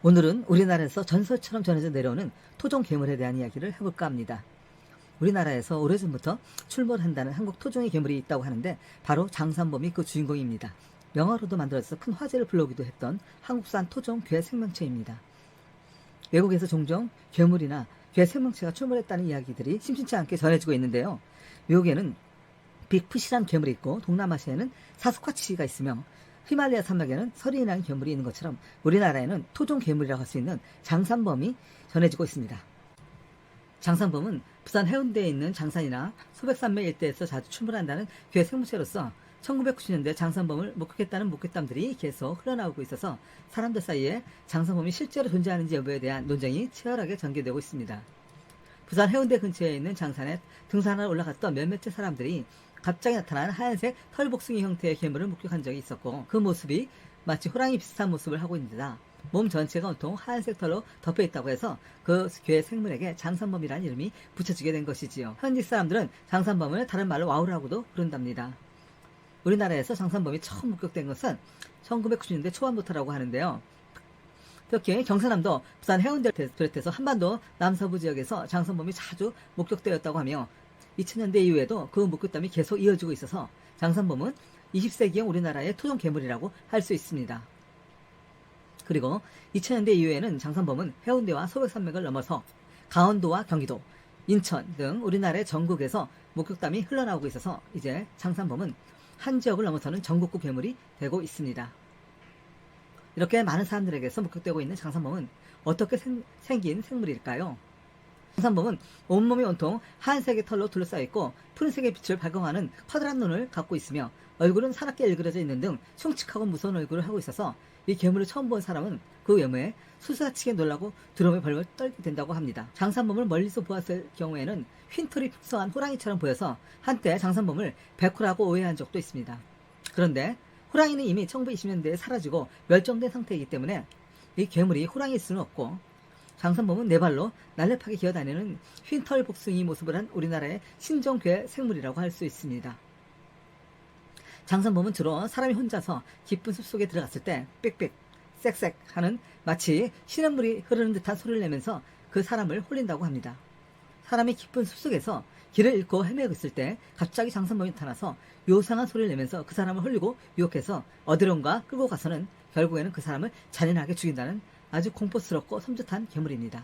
오늘은 우리나라에서 전설처럼 전해져 내려오는 토종 괴물에 대한 이야기를 해볼까 합니다. 우리나라에서 오래전부터 출몰한다는 한국 토종의 괴물이 있다고 하는데 바로 장산범이 그 주인공입니다. 영화로도 만들어져서 큰 화제를 불러오기도 했던 한국산 토종 괴 생명체입니다. 외국에서 종종 괴물이나 괴 생명체가 출몰했다는 이야기들이 심심치 않게 전해지고 있는데요. 미국에는 빅풋이란 괴물이 있고 동남아시아에는 사스쿼치가 있으며 히말라야 산맥에는 서리인이라는 괴물이 있는 것처럼 우리나라에는 토종 괴물이라고 할 수 있는 장산범이 전해지고 있습니다. 장산범은 부산 해운대에 있는 장산이나 소백산맥 일대에서 자주 출몰한다는 괴 생물체로서 1990년대 장산범을 목격했다는 목격담들이 계속 흘러나오고 있어서 사람들 사이에 장산범이 실제로 존재하는지 여부에 대한 논쟁이 치열하게 전개되고 있습니다. 부산 해운대 근처에 있는 장산에 등산을 올라갔던 몇몇의 사람들이 갑자기 나타난 하얀색 털복숭이 형태의 괴물을 목격한 적이 있었고, 그 모습이 마치 호랑이 비슷한 모습을 하고 있는데다 몸 전체가 온통 하얀색 털로 덮여 있다고 해서 그 괴 생물에게 장산범이라는 이름이 붙여지게 된 것이지요. 현지 사람들은 장산범을 다른 말로 와우라고도 부른답니다. 우리나라에서 장산범이 처음 목격된 것은 1990년대 초반부터라고 하는데요. 특히 경상남도 부산 해운대를 비롯해서 한반도 남서부 지역에서 장산범이 자주 목격되었다고 하며 2000년대 이후에도 그 목격담이 계속 이어지고 있어서 장산범은 20세기형 우리나라의 토종 괴물이라고 할 수 있습니다. 그리고 2000년대 이후에는 장산범은 해운대와 소백산맥을 넘어서 강원도와 경기도, 인천 등 우리나라의 전국에서 목격담이 흘러나오고 있어서 이제 장산범은 한 지역을 넘어서는 전국구 괴물이 되고 있습니다. 이렇게 많은 사람들에게서 목격되고 있는 장산범은 어떻게 생긴 생물일까요? 장산범은 온몸이 온통 하얀색의 털로 둘러싸여 있고 푸른색의 빛을 발광하는 커다란 눈을 갖고 있으며 얼굴은 사납게 일그러져 있는 등 흉측하고 무서운 얼굴을 하고 있어서 이 괴물을 처음 본 사람은 그 외모에 수사치게 놀라고 두려움에 벌벌 떨게 된다고 합니다. 장산범을 멀리서 보았을 경우에는 흰털이 풍성한 호랑이처럼 보여서 한때 장산범을 백호라고 오해한 적도 있습니다. 그런데 호랑이는 이미 1920년대에 사라지고 멸종된 상태이기 때문에 이 괴물이 호랑이일 수는 없고, 장산범은 네 발로 날렵하게 기어다니는 흰털 복숭이 모습을 한 우리나라의 신종괴 생물이라고 할 수 있습니다. 장산범은 주로 사람이 혼자서 깊은 숲속에 들어갔을 때 삑삑, 쌕쌕 하는 마치 시냇물이 흐르는 듯한 소리를 내면서 그 사람을 홀린다고 합니다. 사람이 깊은 숲속에서 길을 잃고 헤매고 있을 때 갑자기 장산범이 나타나서 요상한 소리를 내면서 그 사람을 홀리고 유혹해서 어디론가 끌고 가서는 결국에는 그 사람을 잔인하게 죽인다는 아주 공포스럽고 섬찟한 괴물입니다.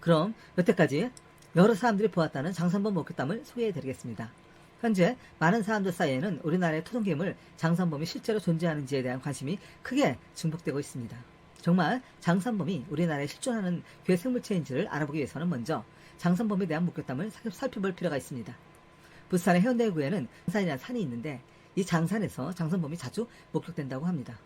그럼 여태까지 여러 사람들이 보았다는 장산범 목격담을 소개해드리겠습니다. 현재 많은 사람들 사이에는 우리나라의 토종괴물 장산범이 실제로 존재하는지에 대한 관심이 크게 증폭되고 있습니다. 정말 장산범이 우리나라에 실존하는 괴 생물체인지를 알아보기 위해서는 먼저 장산범에 대한 목격담을 살펴볼 필요가 있습니다. 부산의 해운대구에는 장산이라는 산이 있는데 이 장산에서 장산범이 자주 목격된다고 합니다.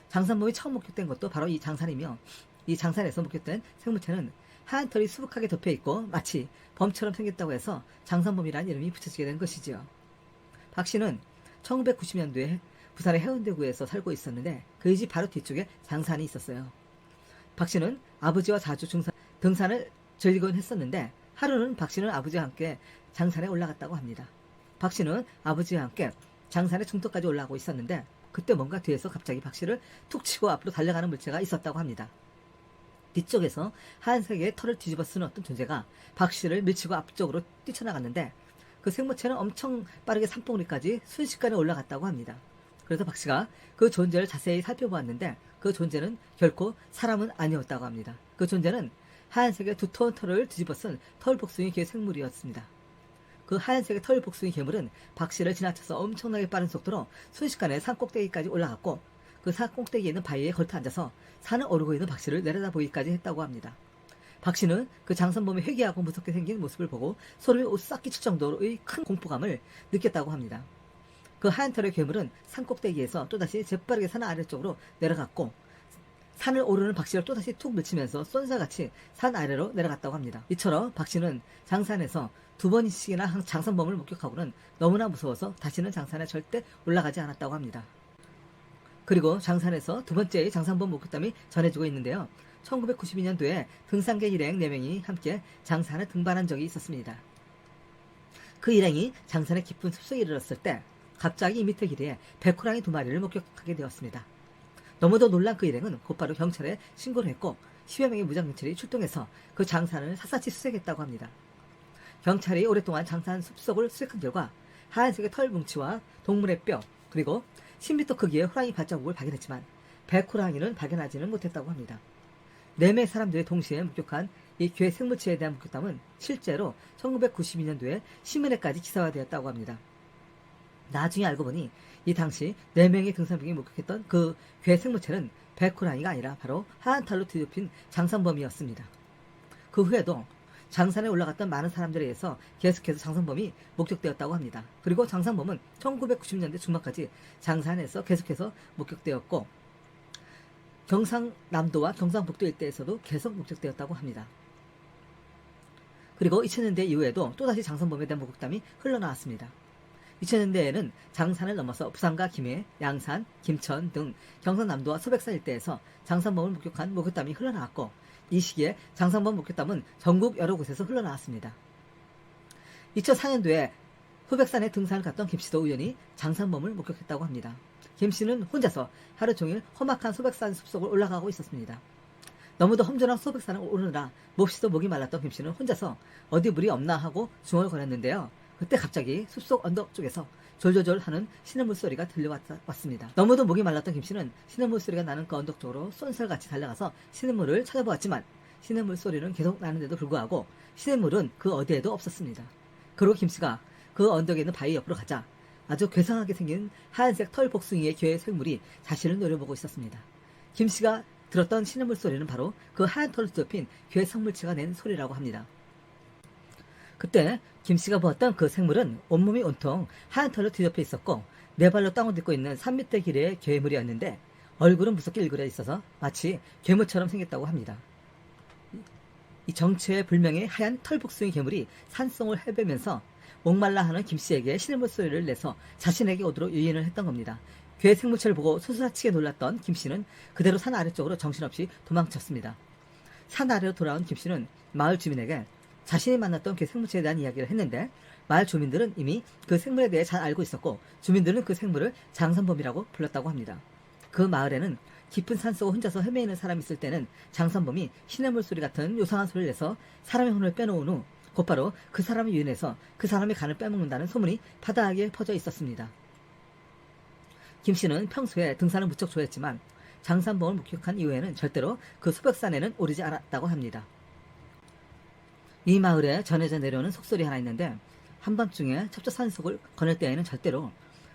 장산범이 처음 목격된 것도 바로 이 장산이며, 이 장산에서 목격된 생물체는 하얀 털이 수북하게 덮여있고 마치 범처럼 생겼다고 해서 장산범이라는 이름이 붙여지게 된 것이지요. 박 씨는 1990년도에 부산의 해운대구에서 살고 있었는데 그의 집 바로 뒤쪽에 장산이 있었어요. 박 씨는 아버지와 자주 등산을 즐기곤 했었는데 하루는 박 씨는 아버지와 함께 장산에 올라갔다고 합니다. 박 씨는 아버지와 함께 장산의 중턱까지 올라가고 있었는데 그때 뭔가 뒤에서 갑자기 박 씨를 툭 치고 앞으로 달려가는 물체가 있었다고 합니다. 뒤쪽에서 하얀색의 털을 뒤집어 쓰는 어떤 존재가 박 씨를 밀치고 앞쪽으로 뛰쳐나갔는데 그 생물체는 엄청 빠르게 산봉우리까지 순식간에 올라갔다고 합니다. 그래서 박 씨가 그 존재를 자세히 살펴보았는데 그 존재는 결코 사람은 아니었다고 합니다. 그 존재는 하얀색의 두터운 털을 뒤집어 쓴 털복숭이 괴 생물이었습니다. 그 하얀색의 털 복숭이 괴물은 박 씨를 지나쳐서 엄청나게 빠른 속도로 순식간에 산 꼭대기까지 올라갔고 그 산 꼭대기에 있는 바위에 걸터 앉아서 산을 오르고 있는 박 씨를 내려다보기까지 했다고 합니다. 박 씨는 그 장산범이 회개하고 무섭게 생긴 모습을 보고 소름이 오싹 끼칠 정도로의 큰 공포감을 느꼈다고 합니다. 그 하얀 털의 괴물은 산 꼭대기에서 또다시 재빠르게 산 아래쪽으로 내려갔고 산을 오르는 박 씨를 또다시 툭 밀치면서 쏜살같이 산 아래로 내려갔다고 합니다. 이처럼 박 씨는 장산에서 2번씩이나 장산범을 목격하고는 너무나 무서워서 다시는 장산에 절대 올라가지 않았다고 합니다. 그리고 장산에서 두 번째의 장산범 목격담이 전해지고 있는데요. 1992년도에 등산객 일행 4명이 함께 장산을 등반한 적이 있었습니다. 그 일행이 장산의 깊은 숲속에 이르렀을 때 갑자기 이 밑에 길이에 백호랑이 2마리를 목격하게 되었습니다. 너무도 놀란 그 일행은 곧바로 경찰에 신고를 했고 10여 명의 무장경찰이 출동해서 그 장산을 샅샅이 수색했다고 합니다. 경찰이 오랫동안 장산 숲속을 수색한 결과 하얀색의 털 뭉치와 동물의 뼈 그리고 10m 크기의 호랑이 발자국을 발견했지만 백호랑이는 발견하지는 못했다고 합니다. 4명의 사람들이 동시에 목격한 이 괴 생물체에 대한 목격담은 실제로 1992년도에 신문에까지 기사화되었다고 합니다. 나중에 알고 보니 이 당시 4명의 등산객이 목격했던 그 괴 생물체는 백호랑이가 아니라 바로 하얀 털로 뒤덮인 장산범이었습니다. 그 후에도 장산에 올라갔던 많은 사람들에 의해서 계속해서 장산범이 목격되었다고 합니다. 그리고 장산범은 1990년대 중반까지 장산에서 계속해서 목격되었고 경상남도와 경상북도 일대에서도 계속 목격되었다고 합니다. 그리고 2000년대 이후에도 또다시 장산범에 대한 목격담이 흘러나왔습니다. 2000년대에는 장산을 넘어서 부산과 김해, 양산, 김천 등 경상남도와 소백산 일대에서 장산범을 목격한 목격담이 흘러나왔고 이 시기에 장산범 목격담은 전국 여러 곳에서 흘러나왔습니다. 2004년도에 소백산에 등산을 갔던 김씨도 우연히 장산범을 목격했다고 합니다. 김씨는 혼자서 하루 종일 험악한 소백산 숲속을 올라가고 있었습니다. 너무도 험준한 소백산을 오르느라 몹시도 목이 말랐던 김씨는 혼자서 어디 물이 없나 하고 중얼거렸는데요. 그때 갑자기 숲속 언덕 쪽에서 졸졸졸 하는 신음물 소리가 들려왔습니다. 너무도 목이 말랐던 김씨는 신음물 소리가 나는 그 언덕 쪽으로 쏜살같이 달려가서 신음물을 찾아보았지만 신음물 소리는 계속 나는데도 불구하고 신음물은 그 어디에도 없었습니다. 그리고 김씨가 그 언덕에 있는 바위 옆으로 가자 아주 괴상하게 생긴 하얀색 털 복숭이의 괴 생물이 자신을 노려보고 있었습니다. 김씨가 들었던 신음물 소리는 바로 그 하얀 털을 뒤덮인 괴 생물체가 낸 소리라고 합니다. 그때 김씨가 보았던 그 생물은 온몸이 온통 하얀 털로 뒤덮여 있었고 4발로 땅을 딛고 있는 3m 길이의 괴물이었는데 얼굴은 무섭게 일그려 있어서 마치 괴물처럼 생겼다고 합니다. 이 정체의 불명의 하얀 털복숭이 괴물이 산속을 헤매면서 목말라 하는 김씨에게 신음물 소리를 내서 자신에게 오도록 유인을 했던 겁니다. 괴 생물체를 보고 소스라치게 놀랐던 김씨는 그대로 산 아래쪽으로 정신없이 도망쳤습니다. 산 아래로 돌아온 김씨는 마을 주민에게 자신이 만났던 그 생물체에 대한 이야기를 했는데 마을 주민들은 이미 그 생물에 대해 잘 알고 있었고 주민들은 그 생물을 장산범이라고 불렀다고 합니다. 그 마을에는 깊은 산속을 혼자서 헤매이는 사람이 있을 때는 장산범이 신의 소리 같은 요상한 소리를 내서 사람의 혼을 빼놓은 후 곧바로 그 사람을 유인해서 그 사람의 간을 빼먹는다는 소문이 파다하게 퍼져 있었습니다. 김씨는 평소에 등산을 무척 좋아했지만 장산범을 목격한 이후에는 절대로 그 소백산에는 오르지 않았다고 합니다. 이 마을에 전해져 내려오는 속설이 하나 있는데 한밤중에 첩첩 산속을 거닐 때에는 절대로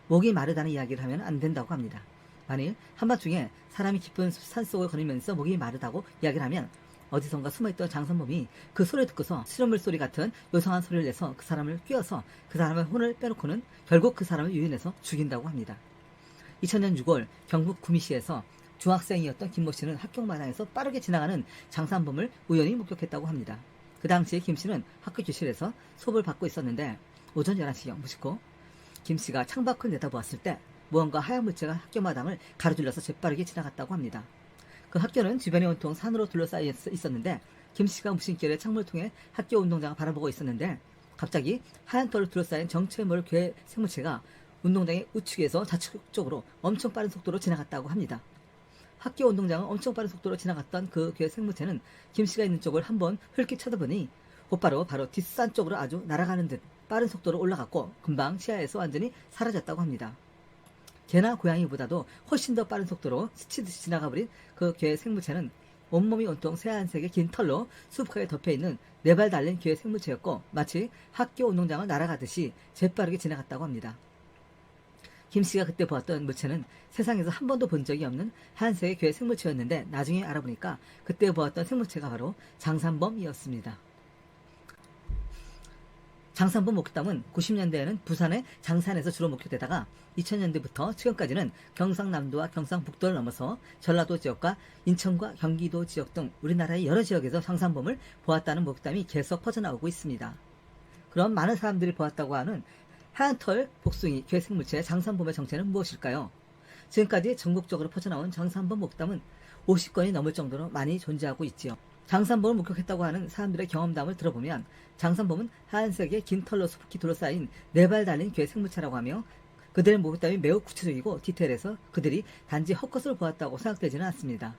목이 마르다는 이야기를 하면 안 된다고 합니다. 만일 한밤중에 사람이 깊은 산속을 거니면서 목이 마르다고 이야기를 하면 어디선가 숨어있던 장산범이 그 소리를 듣고서 실험물 소리 같은 요상한 소리를 내서 그 사람을 꿰어서 그 사람의 혼을 빼놓고는 결국 그 사람을 유인해서 죽인다고 합니다. 2000년 6월 경북 구미시에서 중학생이었던 김모 씨는 학교 마당에서 빠르게 지나가는 장산범을 우연히 목격했다고 합니다. 그 당시에 김 씨는 학교 교실에서 수업을 받고 있었는데 오전 11시경 무심코 김 씨가 창밖을 내다보았을 때 무언가 하얀 물체가 학교 마당을 가로질러서 재빠르게 지나갔다고 합니다. 그 학교는 주변에 온통 산으로 둘러싸여 있었는데 김 씨가 무심결에 창문을 통해 학교 운동장을 바라보고 있었는데 갑자기 하얀 털로 둘러싸인 정체모를 괴 생물체가 운동장의 우측에서 좌측 쪽으로 엄청 빠른 속도로 지나갔다고 합니다. 학교 운동장은 엄청 빠른 속도로 지나갔던 그 괴 생물체는 김 씨가 있는 쪽을 한번 흘낏 쳐다보니 곧바로 바로 뒷산 쪽으로 아주 날아가는 듯 빠른 속도로 올라갔고 금방 시야에서 완전히 사라졌다고 합니다. 개나 고양이보다도 훨씬 더 빠른 속도로 스치듯이 지나가버린 그 괴 생물체는 온몸이 온통 새하얀색의 긴 털로 수북하게 덮여있는 4발 달린 괴 생물체였고 마치 학교 운동장을 날아가듯이 재빠르게 지나갔다고 합니다. 김씨가 그때 보았던 물체는 세상에서 한 번도 본 적이 없는 하얀색의 괴 생물체였는데 나중에 알아보니까 그때 보았던 생물체가 바로 장산범이었습니다. 장산범 목격담은 90년대에는 부산의 장산에서 주로 목격되다가 2000년대부터 최근까지는 경상남도와 경상북도를 넘어서 전라도 지역과 인천과 경기도 지역 등 우리나라의 여러 지역에서 장산범을 보았다는 목격담이 계속 퍼져나오고 있습니다. 그럼 많은 사람들이 보았다고 하는 하얀 털 복숭이 괴 생물체의 장산범의 정체는 무엇일까요? 지금까지 전국적으로 퍼져나온 장산범 목격담은 50건이 넘을 정도로 많이 존재하고 있지요. 장산범을 목격했다고 하는 사람들의 경험담을 들어보면 장산범은 하얀색의 긴 털로 수북히 둘러싸인 4발 달린 괴 생물체라고 하며 그들의 목욕담이 매우 구체적이고 디테일해서 그들이 단지 헛것을 보았다고 생각되지는 않습니다.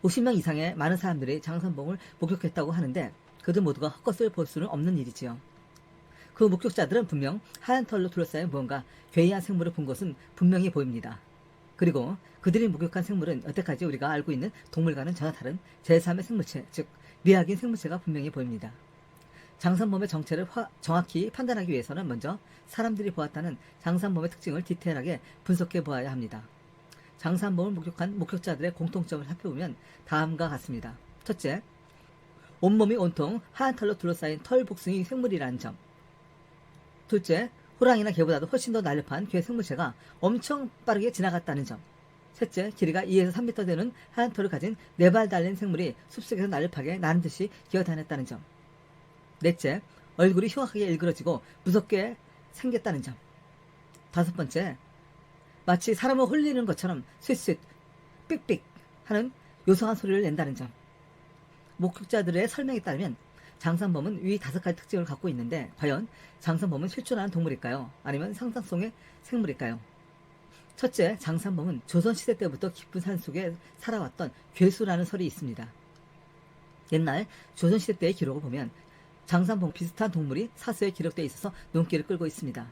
50명 이상의 많은 사람들이 장산봉을 목격했다고 하는데 그들 모두가 헛것을 볼 수는 없는 일이지요. 그 목격자들은 분명 하얀 털로 둘러싸인 무언가 괴이한 생물을 본 것은 분명히 보입니다. 그리고 그들이 목격한 생물은 여태까지 우리가 알고 있는 동물과는 전혀 다른 제3의 생물체, 즉 미확인 생물체가 분명히 보입니다. 장산범의 정체를 정확히 판단하기 위해서는 먼저 사람들이 보았다는 장산범의 특징을 디테일하게 분석해 보아야 합니다. 장산범을 목격한 목격자들의 공통점을 살펴보면 다음과 같습니다. 첫째, 온몸이 온통 하얀 털로 둘러싸인 털 복숭이 생물이라는 점. 둘째, 호랑이나 개보다도 훨씬 더 날렵한 괴 생물체가 엄청 빠르게 지나갔다는 점. 셋째, 길이가 2에서 3m 되는 하얀 털을 가진 4발 달린 생물이 숲속에서 날렵하게 나는 듯이 기어다녔다는 점. 넷째, 얼굴이 흉악하게 일그러지고 무섭게 생겼다는 점. 다섯 번째, 마치 사람을 홀리는 것처럼 쇳쇳, 삑삑 하는 요상한 소리를 낸다는 점. 목격자들의 설명에 따르면 장산범은 위 5가지 특징을 갖고 있는데 과연 장산범은 실존하는 동물일까요? 아니면 상상 속의 생물일까요? 첫째, 장산범은 조선시대 때부터 깊은 산속에 살아왔던 괴수라는 설이 있습니다. 옛날 조선시대 때의 기록을 보면 장산범 비슷한 동물이 사서에 기록되어 있어서 눈길을 끌고 있습니다.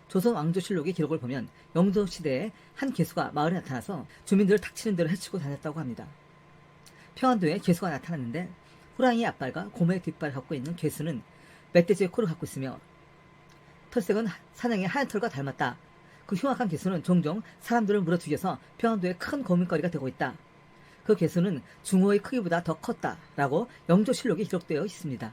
조선 왕조실록의 기록을 보면 영조시대에 한 괴수가 마을에 나타나서 주민들을 닥치는 대로 해치고 다녔다고 합니다. 평안도에 괴수가 나타났는데 호랑이의 앞발과 곰의 뒷발을 갖고 있는 괴수는 멧돼지의 코를 갖고 있으며 털색은 사냥의 하얀 털과 닮았다. 그 흉악한 괴수는 종종 사람들을 물어 죽여서 평안도에 큰 고민거리가 되고 있다. 그 괴수는 중호의 크기보다 더 컸다. 라고 영조실록에 기록되어 있습니다.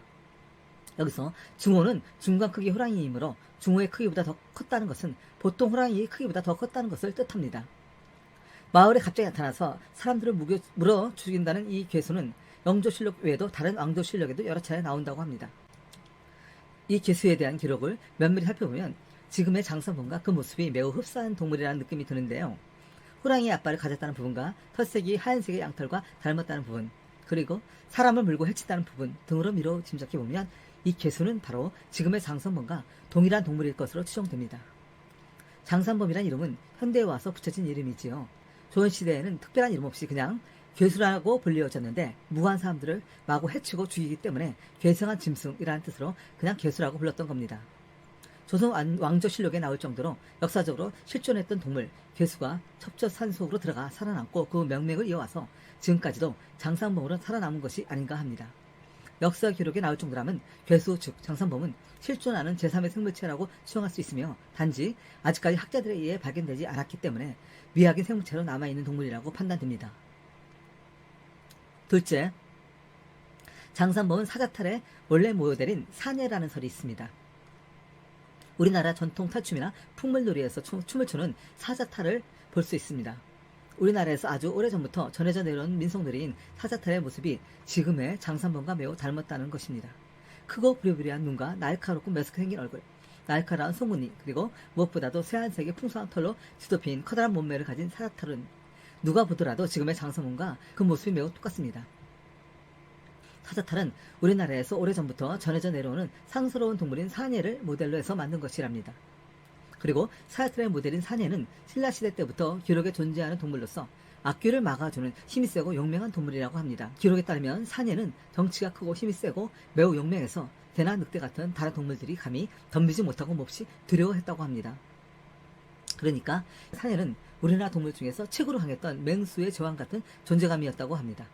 여기서 중호는 중간 크기 호랑이이므로 중호의 크기보다 더 컸다는 것은 보통 호랑이의 크기보다 더 컸다는 것을 뜻합니다. 마을에 갑자기 나타나서 사람들을 물어 죽인다는 이 괴수는 영조실록 외에도 다른 왕조실록에도 여러 차례 나온다고 합니다. 이 괴수에 대한 기록을 면밀히 살펴보면 지금의 장산범과 그 모습이 매우 흡사한 동물이라는 느낌이 드는데요. 호랑이의 앞발을 가졌다는 부분과 털색이 하얀색의 양털과 닮았다는 부분, 그리고 사람을 물고 해친다는 부분 등으로 미뤄 짐작해보면 이 괴수는 바로 지금의 장산범과 동일한 동물일 것으로 추정됩니다. 장산범이란 이름은 현대에 와서 붙여진 이름이지요. 조선시대에는 특별한 이름 없이 그냥 괴수라고 불리워졌는데 무고한 사람들을 마구 해치고 죽이기 때문에 괴성한 짐승이라는 뜻으로 그냥 괴수라고 불렀던 겁니다. 조선 왕조실록에 나올 정도로 역사적으로 실존했던 동물 괴수가 첩첩산속으로 들어가 살아남고 그 명맥을 이어와서 지금까지도 장산범으로 살아남은 것이 아닌가 합니다. 역사 기록에 나올 정도라면 괴수 즉 장산범은 실존하는 제3의 생물체라고 추정할 수 있으며 단지 아직까지 학자들에 의해 발견되지 않았기 때문에 미확인 생물체로 남아있는 동물이라고 판단됩니다. 둘째, 장산범은 사자탈의 원래 모델인 사내라는 설이 있습니다. 우리나라 전통 탈춤이나 풍물놀이에서 춤을 추는 사자탈을 볼 수 있습니다. 우리나라에서 아주 오래전부터 전해져 내려온 민속놀이인 사자탈의 모습이 지금의 장산범과 매우 닮았다는 것입니다. 크고 부리부리한 눈과 날카롭고 매섭게 생긴 얼굴, 날카로운 송곳니, 그리고 무엇보다도 새하얀색의 풍성한 털로 뒤덮인 커다란 몸매를 가진 사자탈은 누가 보더라도 지금의 장산범과 그 모습이 매우 똑같습니다. 사자탈은 우리나라에서 오래전부터 전해져 내려오는 상스러운 동물인 사내를 모델로 해서 만든 것이랍니다. 그리고 사자탈의 모델인 사내는 신라시대 때부터 기록에 존재하는 동물로서 악귀를 막아주는 힘이 세고 용맹한 동물이라고 합니다. 기록에 따르면 사내는 덩치가 크고 힘이 세고 매우 용맹해서 대나 늑대 같은 다른 동물들이 감히 덤비지 못하고 몹시 두려워했다고 합니다. 그러니까 사내는 우리나라 동물 중에서 최고로 강했던 맹수의 제왕 같은 존재감이었다고 합니다.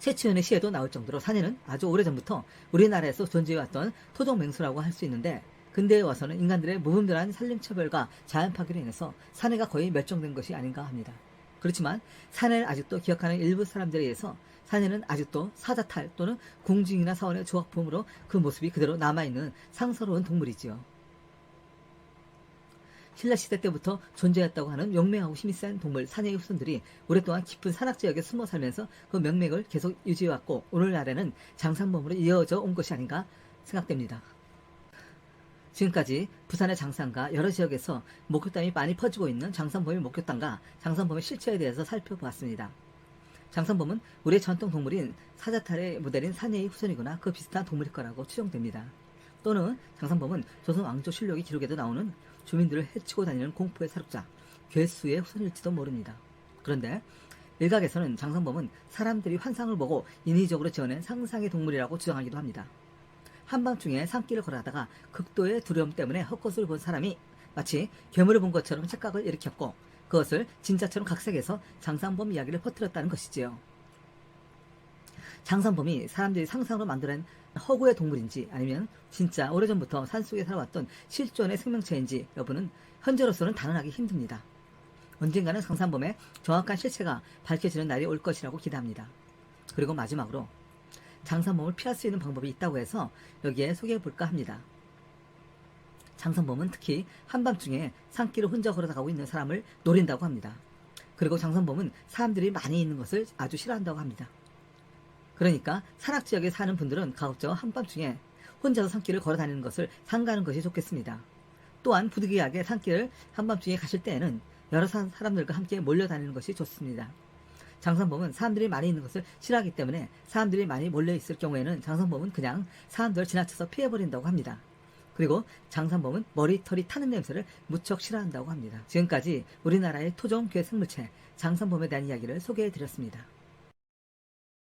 최치원의 시에도 나올 정도로 사내는 아주 오래전부터 우리나라에서 존재해왔던 토종맹수라고 할 수 있는데 근대에 와서는 인간들의 무분별한 산림처벌과 자연파괴로 인해서 사내가 거의 멸종된 것이 아닌가 합니다. 그렇지만 사내를 아직도 기억하는 일부 사람들에 의해서 사내는 아직도 사자탈 또는 궁중이나 사원의 조각품으로 그 모습이 그대로 남아있는 상서로운 동물이지요. 신라시대 때부터 존재했다고 하는 용맹하고 힘이 센 동물 사내의 후손들이 오랫동안 깊은 산악지역에 숨어 살면서 그 명맥을 계속 유지해왔고 오늘날에는 장산범으로 이어져 온 것이 아닌가 생각됩니다. 지금까지 부산의 장산과 여러 지역에서 목욕담이 많이 퍼지고 있는 장산범의 목욕담과 장산범의 실체에 대해서 살펴보았습니다. 장산범은 우리의 전통 동물인 사자탈의 모델인 사내의 후손이거나 그 비슷한 동물일 거라고 추정됩니다. 또는 장산범은 조선 왕조 실록의 기록에도 나오는 주민들을 해치고 다니는 공포의 사륙자 괴수의 후손일지도 모릅니다. 그런데 일각에서는 장산범은 사람들이 환상을 보고 인위적으로 지어낸 상상의 동물이라고 주장하기도 합니다. 한밤중에 산길을 걸어가다가 극도의 두려움 때문에 헛것을 본 사람이 마치 괴물을 본 것처럼 착각을 일으켰고 그것을 진짜처럼 각색해서 장산범 이야기를 퍼뜨렸다는 것이지요. 장산범이 사람들이 상상으로 만들어낸 허구의 동물인지 아니면 진짜 오래전부터 산속에 살아왔던 실존의 생명체인지 여부는 현재로서는 단언하기 힘듭니다. 언젠가는 장산범의 정확한 실체가 밝혀지는 날이 올 것이라고 기대합니다. 그리고 마지막으로 장산범을 피할 수 있는 방법이 있다고 해서 여기에 소개해볼까 합니다. 장산범은 특히 한밤중에 산길을 혼자 걸어가고 있는 사람을 노린다고 합니다. 그리고 장산범은 사람들이 많이 있는 것을 아주 싫어한다고 합니다. 그러니까 산악지역에 사는 분들은 가급적 한밤중에 혼자서 산길을 걸어 다니는 것을 삼가하는 것이 좋겠습니다. 또한 부득이하게 산길을 한밤중에 가실 때에는 여러 사람들과 함께 몰려다니는 것이 좋습니다. 장산범은 사람들이 많이 있는 것을 싫어하기 때문에 사람들이 많이 몰려있을 경우에는 장산범은 그냥 사람들을 지나쳐서 피해버린다고 합니다. 그리고 장산범은 머리털이 타는 냄새를 무척 싫어한다고 합니다. 지금까지 우리나라의 토종 괴 생물체 장산범에 대한 이야기를 소개해드렸습니다.